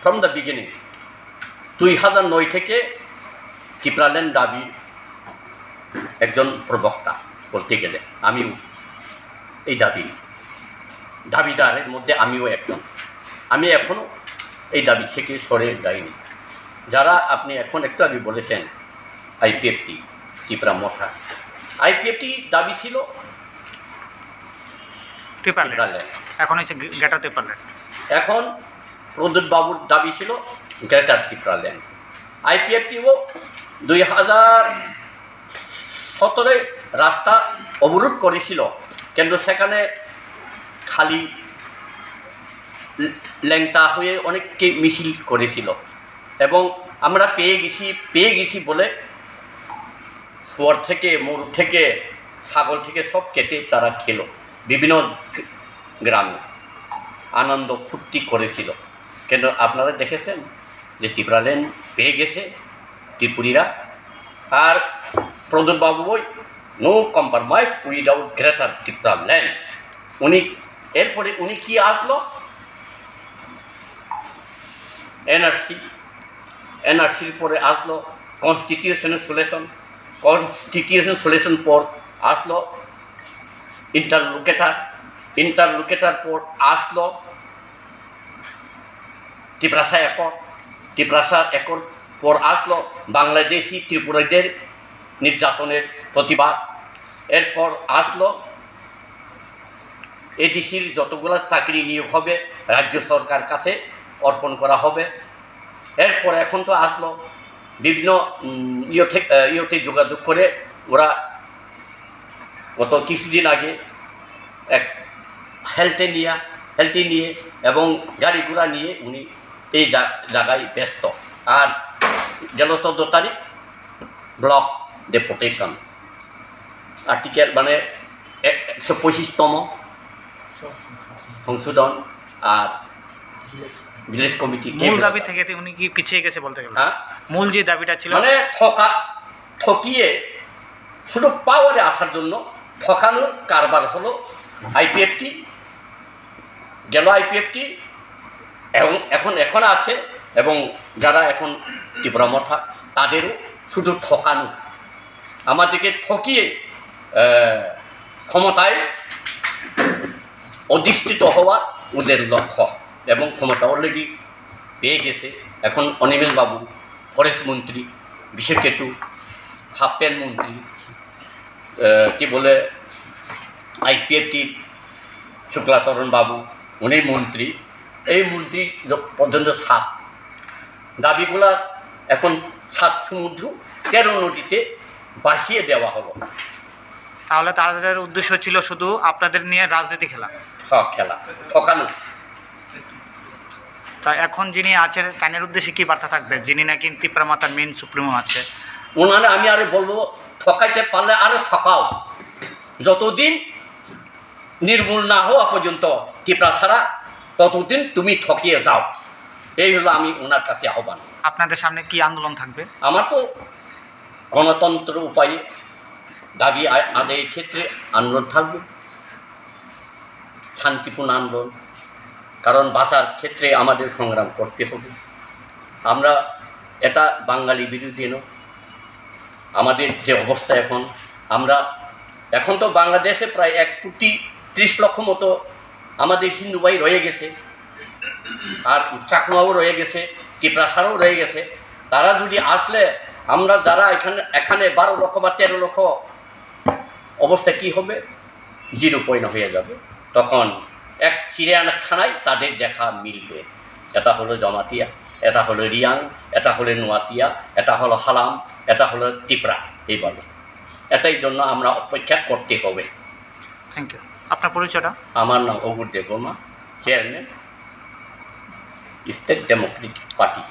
From the beginning 2009 থেকে ত্রিপুরাল্যান্ড দাবির একজন প্রবক্তা বলতে গেলে আমিও এই দাবিদারের মধ্যে আমিও একজন। আমি এখনও এই দাবি থেকে সরে যাইনি। যারা আপনি এখন একটু আগে বলেছেন আইপিএফটি ত্রিপুরা মথা, আইপিএফটি দাবি ছিল ত্রিপুরাল্যান্ড, এখন হচ্ছে গ্রেটার ত্রিপুরাল্যান্ড। এখন প্রদ্যুৎ বাবুর দাবি ছিল গ্রেটার ত্রিপুরাল্যান্ড। আইপিএফটিও 2017 রাস্তা অবরোধ করেছিল, কিন্তু সেখানে খালি ল্যাংটা হয়ে অনেককে মিছিল করেছিল এবং আমরা পেয়ে গেছি বলে শুয়োর থেকে মোরগ থেকে ছাগল থেকে সব কেটে তারা খেলো। বিভিন্ন গ্রামে আনন্দ ফুর্তি করেছিল, কিন্তু আপনারা দেখেছেন যে ত্রিপুরাল্যান্ড পেয়ে গেছে ত্রিপুরীরা। আর প্রদ্যুৎ বাবু বই no compromise without greater Tripuraland. এরপরে উনি কি আসলো, এনআরসির পরে আসলো কনস্টিটিউশন সলিউশন পর আসলো ইন্টারলোকেটার পর আসলো ত্রিপুরাশা একর পর আসলো বাংলাদেশি ত্রিপুরাদের নির্যাতনের প্রতিবাদ। এরপর আসলো এডিসির যতগুলো চাকরি নিয়োগ হবে রাজ্য সরকার কাছে অর্পণ করা হবে। এরপর এখন তো আসলো বিভিন্ন ইয়েতে যোগাযোগ করে ওরা গত কিছুদিন আগে এক হেলথে নিয়ে এবং গাড়ি ঘোড়া নিয়ে উনি এই জায়গায় ব্যস্ত। আর গেল 14 তারিখ ব্লক ডেপুটেশন আর্টিকেল মানে 125তম সংশোধন আর ভিলেজ কমিটি মূল দাবি থেকে উনি কি পিছিয়ে গেছে বলতে গেলে? হ্যাঁ, মূল যে দাবিটা ছিল মানে ঠকিয়ে শুধু পাওয়ারে আসার জন্য ঠকানোর কারবার হলো আইপিএফটি। গেল আইপিএফটি এবং এখন আছে এবং যারা এখন ত্রিপুরা মথা তাদেরও শুধু ঠকানো, আমাদেরকে ঠকিয়ে ক্ষমতায় অধিষ্ঠিত হওয়া ওদের লক্ষ্য এবং ক্ষমতা অলরেডি পেয়ে গেছে। এখন অনিমেষ বাবু ফরেস্ট মন্ত্রী, বিশেকেটু হাফ প্যান্ট মন্ত্রী, কি বলে আইপিএফটির শুক্লাচরণ বাবু উনি মন্ত্রী, এই মন্ত্রী পর্যন্ত 7 দাবিগুলা এখন 7 সমুদ্র 13 নদীতে ভাসিয়ে দেওয়া হলো। তাহলে তাদের উদ্দেশ্য ছিল শুধু আপনাদের নিয়ে রাজনীতি খেলা, ঠকানো। তা এখন যিনি আছেন তাদের উদ্দেশ্যে কী বার্তা থাকবে, যিনি নাকি ত্রিপুরা মাতার মেন সুপ্রিমো আছে? ওনারা আমি আরে বলবো ঠকাইতে পারলে আরও ঠকাও, যতদিন নির্মূল না হওয়া পর্যন্ত ত্রিপুরা ছাড়া ততদিন তুমি ঠকিয়ে যাও। এই হলো আমি ওনার কাছে আহ্বান। আপনাদের সামনে কি আন্দোলন থাকবে? আমার তো গণতন্ত্র উপায়ে দাবি আদায়ের ক্ষেত্রে আন্দোলন থাকবে, শান্তিপূর্ণ আন্দোলন, কারণ বাঁচার ক্ষেত্রে আমাদের সংগ্রাম করতে হবে। আমরা এটা বাঙালি বিরোধী নয়। আমাদের যে অবস্থা এখন তো বাংলাদেশে প্রায় 1,30,00,000 মতো আমাদের হিন্দু ভাই রয়ে গেছে, আর চাকমাও রয়ে গেছে, ত্রিপুরা ছাড়াও রয়ে গেছে। তারা যদি আসলে আমরা যারা এখানে 12 লক্ষ বা 13 লক্ষ অবস্থা কি হবে, 0 পয়েন্ট হয়ে যাবে। তখন এক চিড়িয়াখানায় তাদের দেখা মিলবে। এটা হলো জমাতিয়া, এটা হলো রিয়াং, এটা হলো নোয়াতিয়া, এটা হলো হালাম, এটা হলো ত্রিপুরা। এইভাবে এটাই জন্য আমরা অপেক্ষা করতে হবে। Thank you. আপনার পরিচয়টা? আমার নাম Agur Debbarma, chairman state democratic party.